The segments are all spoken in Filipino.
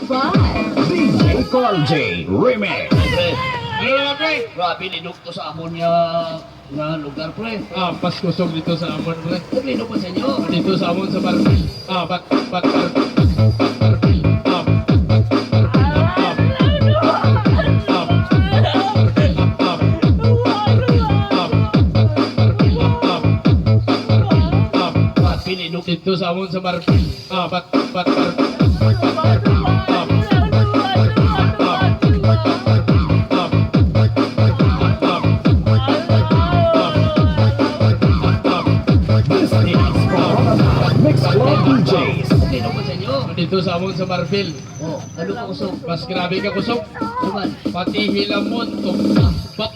DJ Carl J. Remix. Ano naman, pre? Grabe, linok to sa amon nga lugar, pre. Paskusog dito sa Amon, pre. Linok pa sa inyo. Dito sa Amon sa Barbil. Barbil. Linok. Dito sa Amon sa Barbil. Mix Club DJs. Linok pa sa inyo. Dito sa Amon sa Barbil. Oh, ano ka kusog? Mas grabe ka kusog. Suman. Pati hilamon. Tumbak.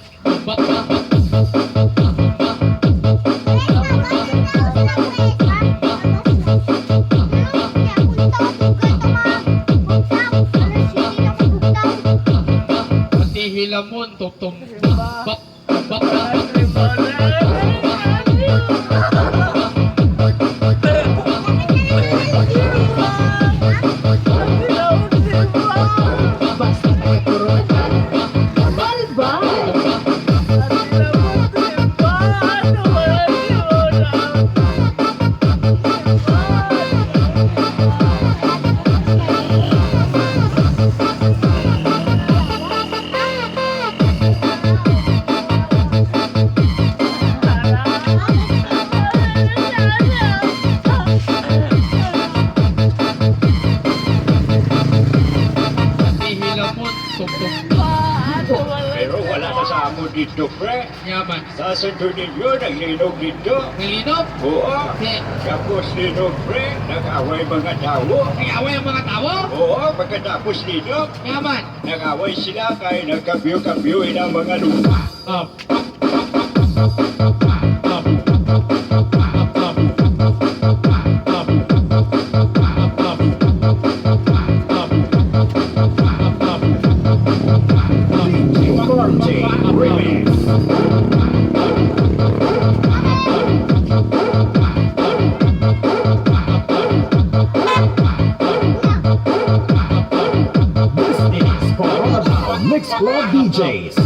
Pati hilamon. Tumbak. Pero wala ka sa amo dito, pre. Yaman. Sa Santo Niño, naglinog dito. Nalinog. Oo. Okay. Tapos linog, pre, nag-away mga tao. Nag-away ang mga tao. Oo, pagkatapos linog, Yaman. nag-away sila kay nagkabyo-kabyo ng mga lupa. DJ Carl J. Remix. This is Mix Club DJs.